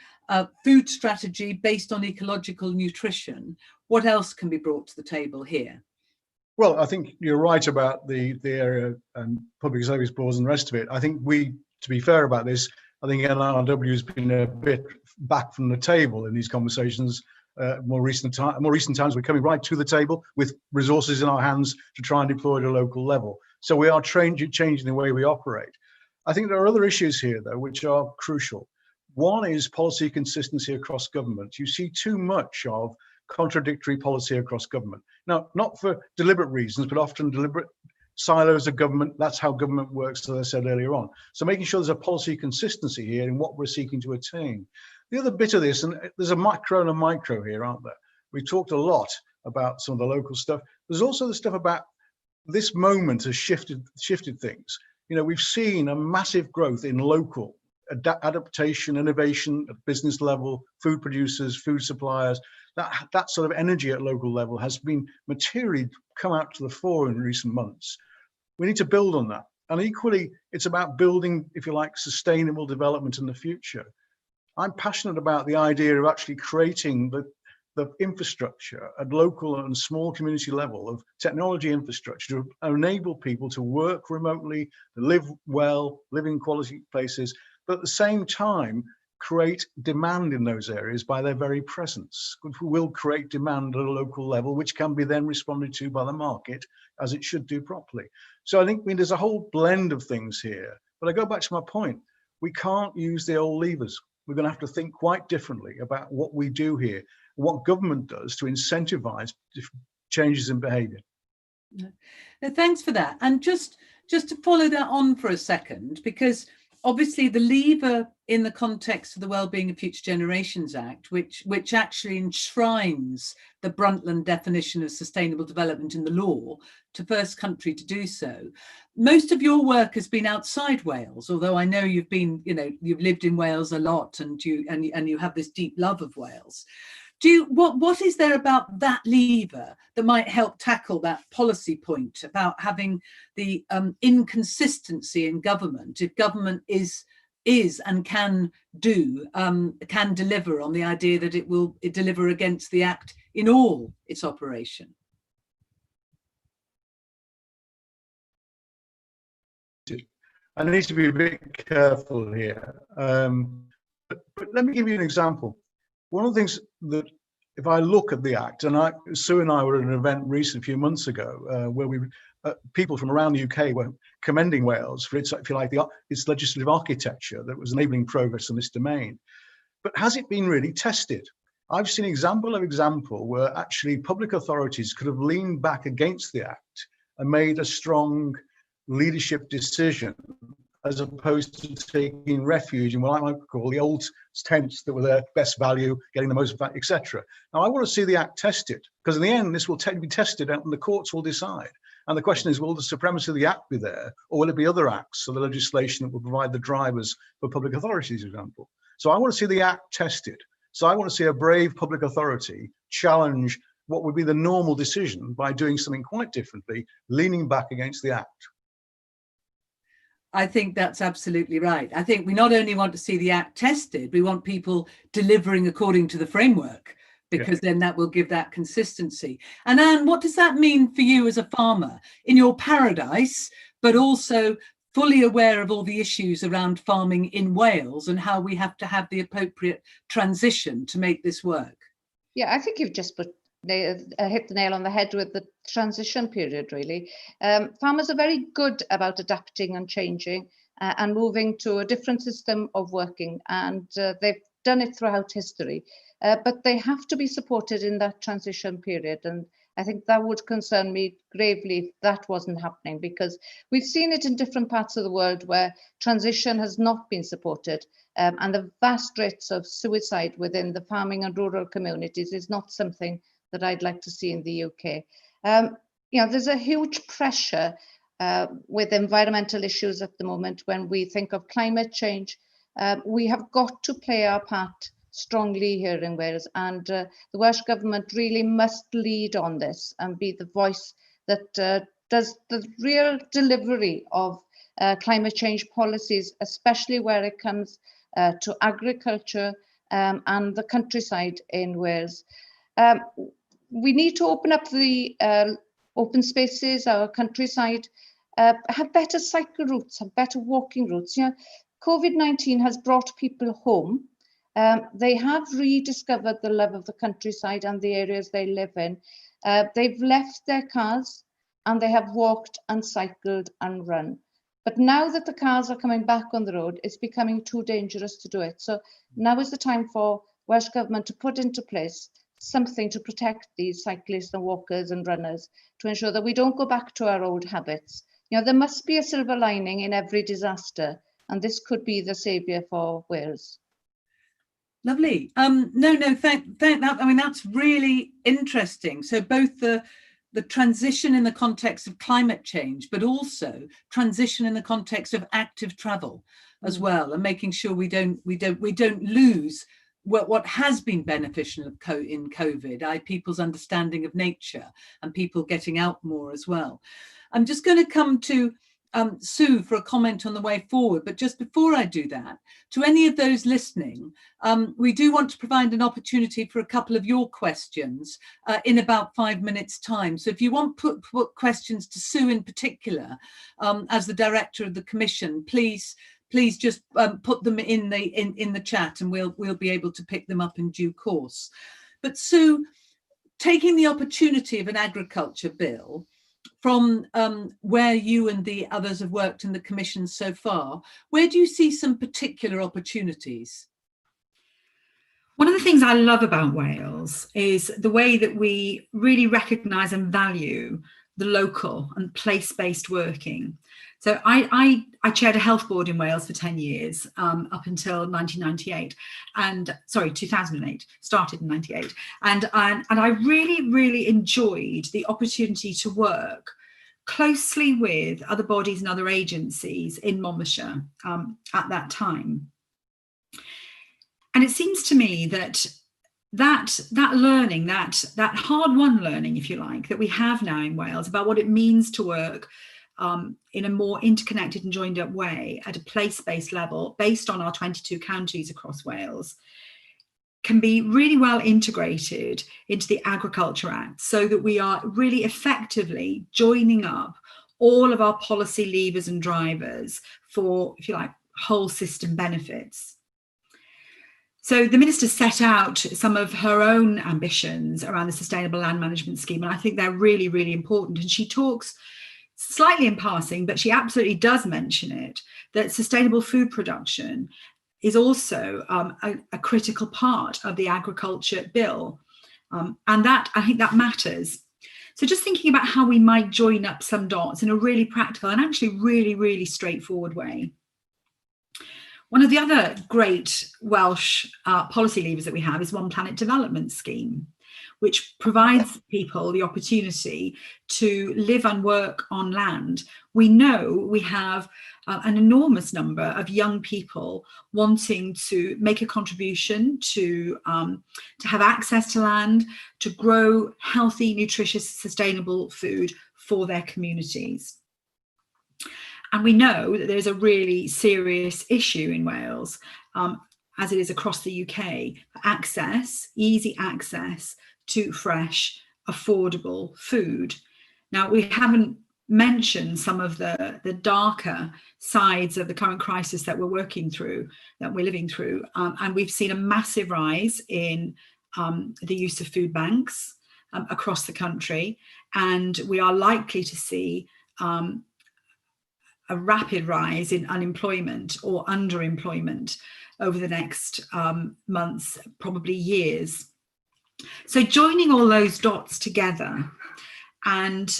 food strategy based on ecological nutrition. What else can be brought to the table here? Well, I think you're right about the area and public service boards and the rest of it. I think to be fair about this, I think NRW has been a bit back from the table in these conversations. More recent times, we're coming right to the table with resources in our hands to try and deploy at a local level. So we are changing the way we operate. I think there are other issues here, though, which are crucial. One is policy consistency across government. You see too much of contradictory policy across government. Now, not for deliberate reasons, but often deliberate silos of government. That's how government works, as I said earlier on. So making sure there's a policy consistency here in what we're seeking to attain. The other bit of this, and there's a macro and a micro here, aren't there? We've talked a lot about some of the local stuff. There's also the stuff about this moment has shifted things. You know, we've seen a massive growth in local adaptation, innovation at business level, food producers, food suppliers. that sort of energy at local level has been materially come out to the fore in recent months. We need to build on that. And equally, it's about building, if you like, sustainable development in the future. I'm passionate about the idea of actually creating the infrastructure at local and small community level of technology infrastructure to enable people to work remotely, to live well, live in quality places, but at the same time, create demand in those areas by their very presence. We will create demand at a local level, which can be then responded to by the market as it should do properly. So I think there's a whole blend of things here. But I go back to my point, we can't use the old levers. We're going to have to think quite differently about what we do here, what government does to incentivize changes in behavior. No, thanks for that. And just to follow that on for a second, because obviously the lever in the context of the Wellbeing of Future Generations Act, which actually enshrines the Brundtland definition of sustainable development in the law to first country to do so. Most of your work has been outside Wales, although I know you've been, you've lived in Wales a lot and you have this deep love of Wales. What is there about that lever that might help tackle that policy point about having the inconsistency in government? If government is and can deliver on the idea that it will deliver against the Act in all its operation? I need to be a bit careful here, but let me give you an example. One of the things that, if I look at the Act, and Sue and I were at an event recently, a few months ago, where people from around the UK were commending Wales for its, if you like, its legislative architecture that was enabling progress in this domain. But has it been really tested? I've seen example where actually public authorities could have leaned back against the Act and made a strong leadership decision, as opposed to taking refuge in what I might call the old tents that were their best value, getting the most value, etc. Now, I want to see the Act tested, because in the end, this will be tested and the courts will decide. And the question is, will the supremacy of the Act be there, or will it be other acts or the legislation that will provide the drivers for public authorities, for example? So I want to see the Act tested. So I want to see a brave public authority challenge what would be the normal decision by doing something quite differently, leaning back against the Act. I think that's absolutely right. I think we not only want to see the Act tested, we want people delivering according to the framework, because then that will give that consistency. And Anne, what does that mean for you as a farmer in your paradise, but also fully aware of all the issues around farming in Wales and how we have to have the appropriate transition to make this work? Yeah, I think you've just hit the nail on the head with the transition period, really. Farmers are very good about adapting and changing and moving to a different system of working, and they've done it throughout history. But they have to be supported in that transition period, and I think that would concern me gravely if that wasn't happening, because we've seen it in different parts of the world where transition has not been supported, and the vast rates of suicide within the farming and rural communities is not something that I'd like to see in the UK. There's a huge pressure with environmental issues at the moment. When we think of climate change, we have got to play our part strongly here in Wales, and the Welsh Government really must lead on this and be the voice that does the real delivery of climate change policies, especially where it comes to agriculture and the countryside in Wales. We need to open up the open spaces, our countryside, have better cycle routes, have better walking routes. COVID-19 has brought people home. They have rediscovered the love of the countryside and the areas they live in. They've left their cars and they have walked and cycled and run. But now that the cars are coming back on the road, it's becoming too dangerous to do it. So now is the time for Welsh Government to put into place something to protect these cyclists and walkers and runners, to ensure that we don't go back to our old habits. There must be a silver lining in every disaster, and this could be the saviour for Wales. Lovely. That's really interesting. So both the transition in the context of climate change, but also transition in the context of active travel as well, and making sure we don't lose what has been beneficial in COVID, people's understanding of nature and people getting out more as well. I'm just going to come to Sue for a comment on the way forward, but just before I do that, to any of those listening, we do want to provide an opportunity for a couple of your questions in about 5 minutes time. So if you want to put questions to Sue in particular, as the director of the commission, please just put them in the chat, and we'll be able to pick them up in due course. But Sue, taking the opportunity of an agriculture bill, from where you and the others have worked in the commission so far, where do you see some particular opportunities? One of the things I love about Wales is the way that we really recognise and value the local and place-based working. So I chaired a health board in Wales for 10 years, up until 2008, started in 98. And I really enjoyed the opportunity to work closely with other bodies and other agencies in Monmouthshire at that time. And it seems to me that learning, that hard-won learning, if you like, that we have now in Wales about what it means to work in a more interconnected and joined up way at a place-based level based on our 22 counties across Wales, can be really well integrated into the Agriculture Act, so that we are really effectively joining up all of our policy levers and drivers for, if you like, whole system benefits. So the Minister set out some of her own ambitions around the Sustainable Land Management Scheme, and I think they're really important. And she talks slightly in passing, but she absolutely does mention it, that sustainable food production is also a critical part of the agriculture bill. And that, I think that matters. So just thinking about how we might join up some dots in a really practical and actually really straightforward way. One of the other great Welsh policy levers that we have is One Planet Development Scheme, which provides people the opportunity to live and work on land. We know we have an enormous number of young people wanting to make a contribution to have access to land, to grow healthy, nutritious, sustainable food for their communities. And we know that there's a really serious issue in Wales, as it is across the UK, easy access to fresh, affordable food. Now, we haven't mentioned some of the darker sides of the current crisis that we're living through, and we've seen a massive rise in the use of food banks across the country, and we are likely to see a rapid rise in unemployment or underemployment over the next months, probably years. So joining all those dots together and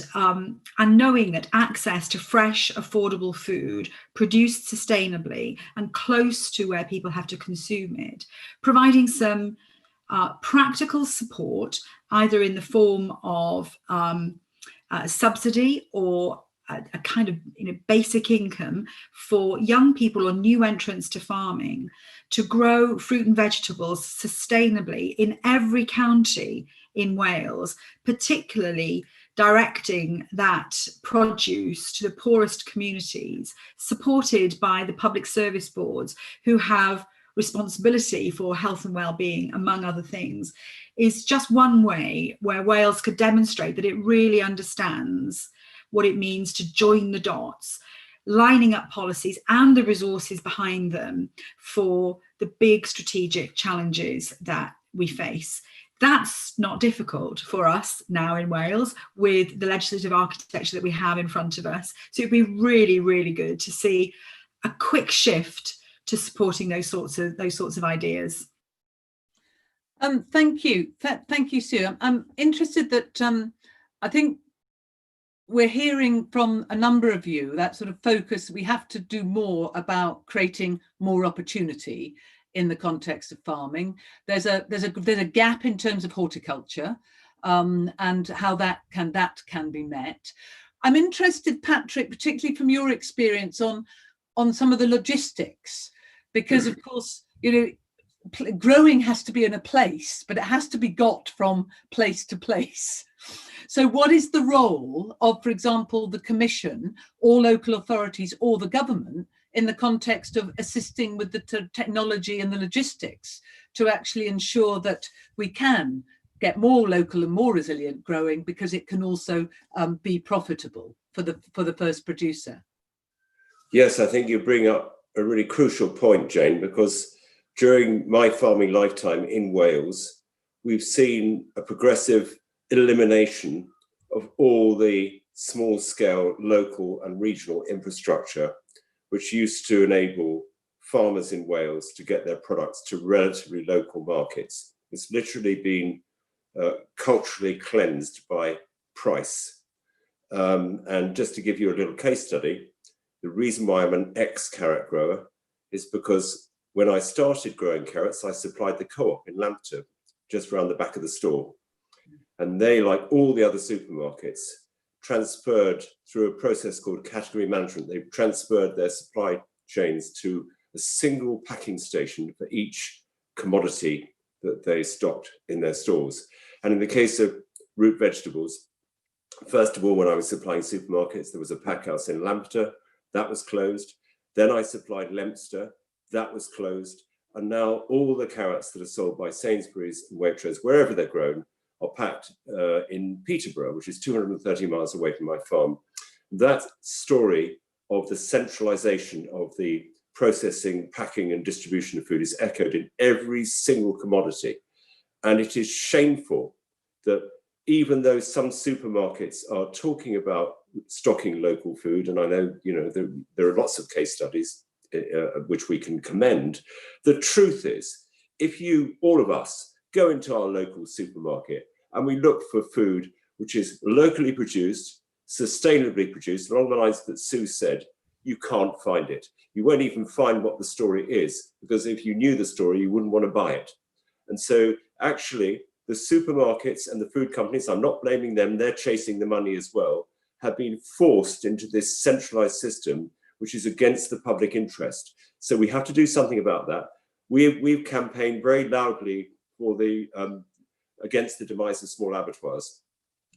knowing that access to fresh, affordable food produced sustainably and close to where people have to consume it, providing some practical support, either in the form of subsidy or a kind of basic income for young people or new entrants to farming to grow fruit and vegetables sustainably in every county in Wales, particularly directing that produce to the poorest communities, supported by the public service boards who have responsibility for health and well-being, among other things, is just one way where Wales could demonstrate that it really understands what it means to join the dots, lining up policies and the resources behind them for the big strategic challenges that we face. That's not difficult for us now in Wales with the legislative architecture that we have in front of us. So it'd be really good to see a quick shift to supporting those sorts of ideas. Thank you, Sue. I'm interested that I think we're hearing from a number of you that sort of focus. We have to do more about creating more opportunity in the context of farming. There's a gap in terms of horticulture and how that can be met. I'm interested, Patrick, particularly from your experience on some of the logistics, because of course, growing has to be in a place, but it has to be got from place to place. So what is the role of, for example, the Commission or local authorities or the government in the context of assisting with the technology and the logistics to actually ensure that we can get more local and more resilient growing, because it can also be profitable for the first producer? Yes, I think you bring up a really crucial point, Jane, because during my farming lifetime in Wales, we've seen a progressive elimination of all the small-scale local and regional infrastructure, which used to enable farmers in Wales to get their products to relatively local markets. It's literally been culturally cleansed by price. And just to give you a little case study, the reason why I'm an ex-carrot grower is because when I started growing carrots, I supplied the co-op in Lambton, just around the back of the store. And they, like all the other supermarkets, transferred through a process called category management. They transferred their supply chains to a single packing station for each commodity that they stocked in their stores. And in the case of root vegetables, first of all, when I was supplying supermarkets, there was a pack house in Lambton, that was closed. Then I supplied Leominster, that was closed. And now all the carrots that are sold by Sainsbury's and Waitrose, wherever they're grown, are packed in Peterborough, which is 230 miles away from my farm. That story of the centralization of the processing, packing and distribution of food is echoed in every single commodity. And it is shameful that even though some supermarkets are talking about stocking local food, and I know, there are lots of case studies which we can commend, the truth is, if all of us, go into our local supermarket and we look for food which is locally produced, sustainably produced, along the lines that Sue said, you can't find it. You won't even find what the story is, because if you knew the story, you wouldn't want to buy it. And so actually, the supermarkets and the food companies, I'm not blaming them, they're chasing the money as well, have been forced into this centralized system, which is against the public interest. So we have to do something about that. We've campaigned very loudly for against the demise of small abattoirs.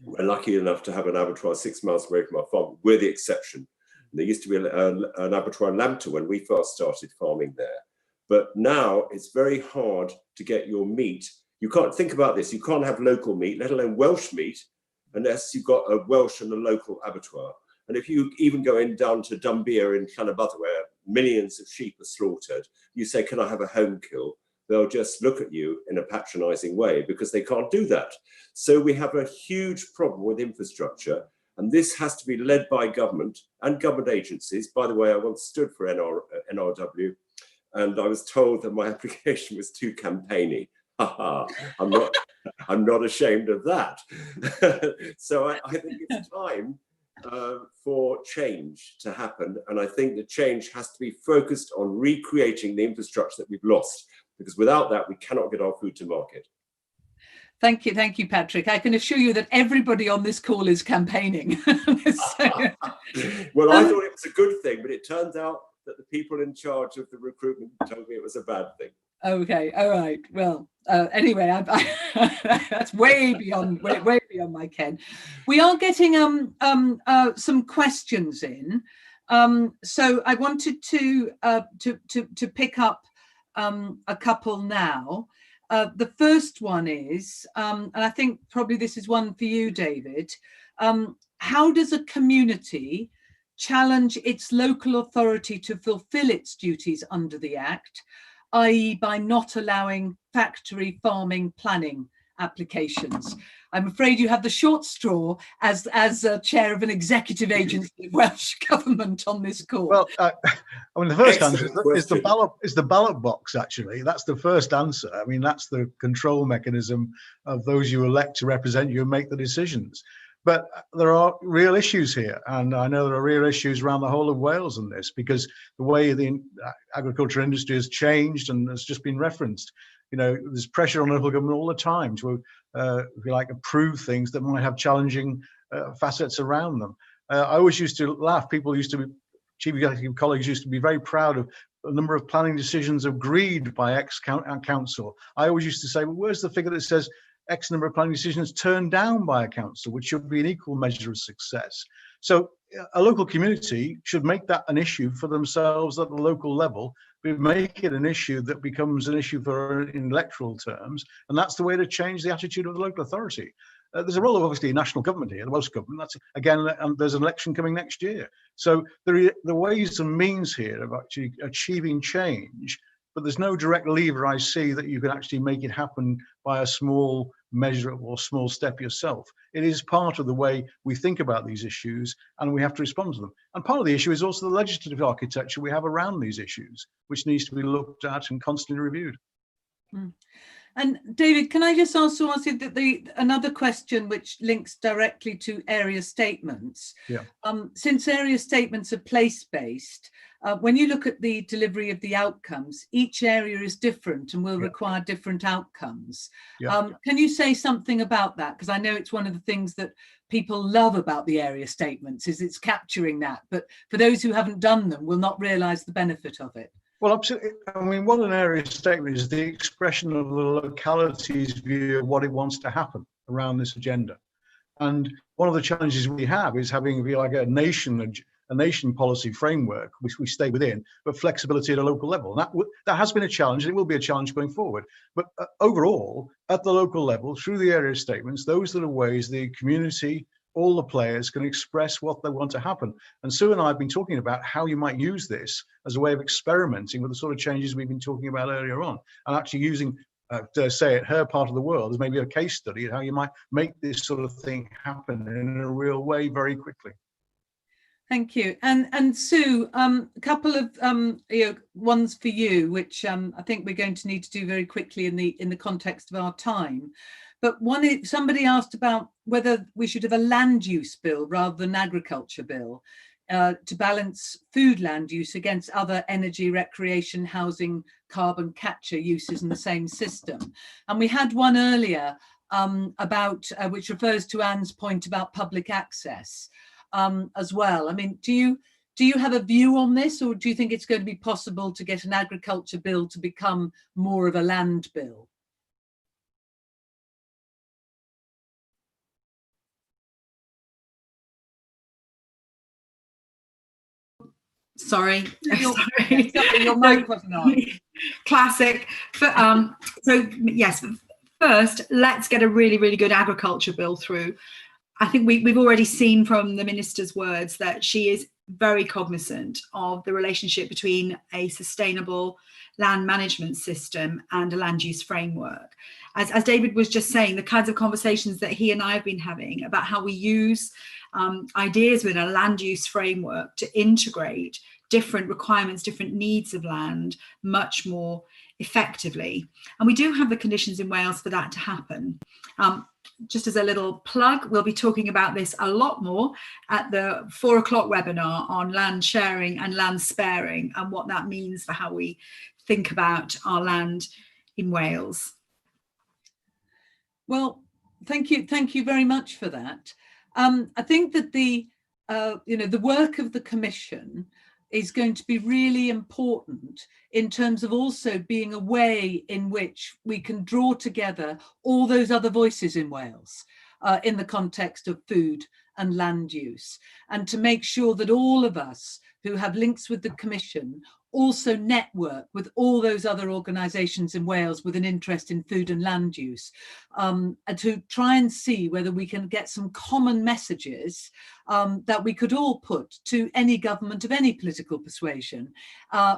We're lucky enough to have an abattoir 6 miles away from our farm. We're the exception. There used to be an abattoir in Lambton when we first started farming there. But now it's very hard to get your meat. You can't think about this. You can't have local meat, let alone Welsh meat, unless you've got a Welsh and a local abattoir. And if you even go down to Dunbeer in Llanybother, where millions of sheep are slaughtered, you say, can I have a home kill? They'll just look at you in a patronizing way because they can't do that. So we have a huge problem with infrastructure, and this has to be led by government and government agencies. By the way, I once stood for NRW, and I was told that my application was too campaigny. I'm not ashamed of that. So I think it's time for change to happen, and I think the change has to be focused on recreating the infrastructure that we've lost, because without that we cannot get our food to market. Thank you, Patrick. I can assure you that everybody on this call is campaigning. Well, I thought it was a good thing, but it turns out that the people in charge of the recruitment told me it was a bad thing. Okay, all right. Well, anyway, that's way beyond my ken. We are getting some questions in, so I wanted to pick up a couple now. The first one is, and I think probably this is one for you, David. How does a community challenge its local authority to fulfil its duties under the Act, i.e. by not allowing factory farming planning applications? I'm afraid you have the short straw as chair of an executive agency of Welsh Government on this call. Well, I mean, the first answer is the ballot box, actually. That's the first answer. I mean, that's the control mechanism of those you elect to represent you and make the decisions. But there are real issues here, and I know there are real issues around the whole of Wales on this, because the way the agriculture industry has changed and has just been referenced. There's pressure on local government all the time to, if you like, approve things that might have challenging facets around them. I always used to laugh. Chief executive colleagues used to be very proud of a number of planning decisions agreed by X council. I always used to say, well, where's the figure that says X number of planning decisions turned down by a council, which should be an equal measure of success. So a local community should make that an issue for themselves at the local level, but make it an issue that becomes an issue for in electoral terms. And that's the way to change the attitude of the local authority. There's a role of obviously national government here, the Welsh government. That's again, there's an election coming next year. So there are ways and means here of actually achieving change, but there's no direct lever I see that you can actually make it happen by a small measure or small step yourself. It is part of the way we think about these issues, and we have to respond to them. And part of the issue is also the legislative architecture we have around these issues, which needs to be looked at and constantly reviewed. Mm. And David, can I just also ask you that another question which links directly to area statements? Yeah. Since area statements are place-based, when you look at the delivery of the outcomes, each area is different and will require different outcomes. Yeah. Can you say something about that? Because I know it's one of the things that people love about the area statements is it's capturing that, but for those who haven't done them will not realise the benefit of it. Well, absolutely. I mean, what an area statement is the expression of the locality's view of what it wants to happen around this agenda. And one of the challenges we have is having like a nation policy framework, which we stay within, but flexibility at a local level. And that has been a challenge, and it will be a challenge going forward. But overall, at the local level, through the area statements, those are the ways the community, all the players can express what they want to happen. And Sue and I have been talking about how you might use this as a way of experimenting with the sort of changes we've been talking about earlier on, and actually using, dare say it, her part of the world as maybe a case study of how you might make this sort of thing happen in a real way very quickly. Thank you. And Sue, a couple of ones for you, which I think we're going to need to do very quickly in the context of our time. But one, somebody asked about whether we should have a land use bill rather than agriculture bill to balance food land use against other energy, recreation, housing, carbon capture uses in the same system. And we had one earlier about which refers to Anne's point about public access as well. I mean, do you have a view on this, or do you think it's going to be possible to get an agriculture bill to become more of a land bill? Sorry. Your mic wasn't on. Classic. So yes, first, let's get a really, really good agriculture bill through. I think we've already seen from the minister's words that she is very cognizant of the relationship between a sustainable land management system and a land use framework. As David was just saying, the kinds of conversations that he and I have been having about how we use ideas within a land use framework to integrate different requirements, different needs of land much more effectively. And we do have the conditions in Wales for that to happen. Just as a little plug, we'll be talking about this a lot more at the 4 o'clock webinar on land sharing and land sparing and what that means for how we think about our land in Wales. Well, thank you very much for that. I think that the work of the Commission is going to be really important in terms of also being a way in which we can draw together all those other voices in Wales in the context of food and land use, and to make sure that all of us who have links with the Commission also network with all those other organisations in Wales with an interest in food and land use, and to try and see whether we can get some common messages that we could all put to any government of any political persuasion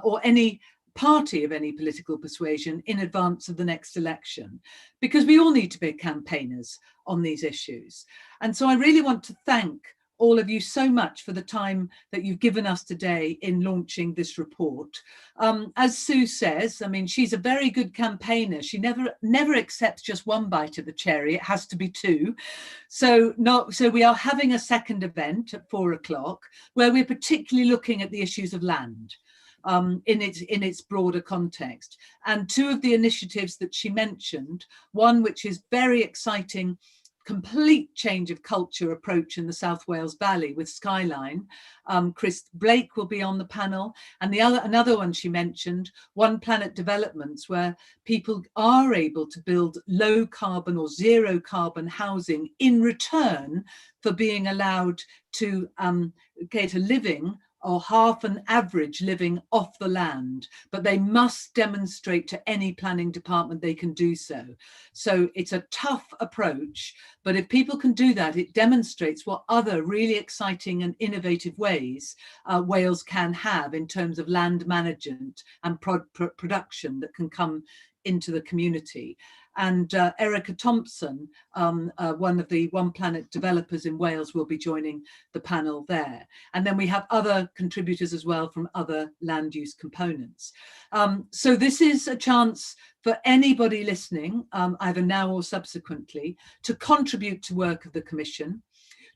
or any party of any political persuasion in advance of the next election, because we all need to be campaigners on these issues. And so I really want to thank all of you so much for the time that you've given us today in launching this report. As Sue says, I mean, she's a very good campaigner. She never accepts just one bite of the cherry. It has to be two. So we are having a second event at 4 o'clock where we're particularly looking at the issues of land in its broader context. And two of the initiatives that she mentioned, one which is very exciting complete change of culture approach in the South Wales Valley with Skyline. Chris Blake will be on the panel, and another one she mentioned, One Planet Developments, where people are able to build low carbon or zero carbon housing in return for being allowed to get a living or half an average living off the land, but they must demonstrate to any planning department they can do so. So it's a tough approach, but if people can do that, it demonstrates what other really exciting and innovative ways Wales can have in terms of land management and production that can come into the community. And Erica Thompson, one of the One Planet developers in Wales, will be joining the panel there. And then we have other contributors as well from other land use components. So this is a chance for anybody listening, either now or subsequently, to contribute to work of the Commission,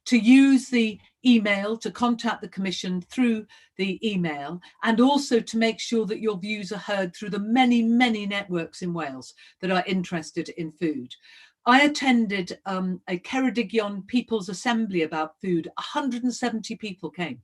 to use the email to contact the Commission through the email, and also to make sure that your views are heard through the many, many networks in Wales that are interested in food. I attended a Ceredigion People's Assembly about food. 170 people came.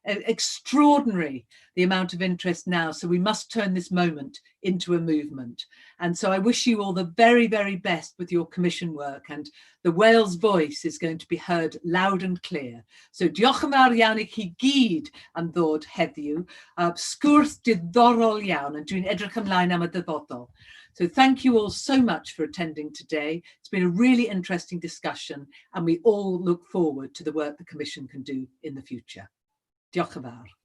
Extraordinary, the amount of interest now. So we must turn this moment into a movement. And so I wish you all the very, very best with your Commission work, and the Wales voice is going to be heard loud and clear. So diolch yn fawr iawn I chi gyd am ddod heddiw. Sgwrs diddorol iawn, and dwi'n edrych ymlaen am y dyfodol. So thank you all so much for attending today. It's been a really interesting discussion, and we all look forward to the work the Commission can do in the future. Diolch yn fawr.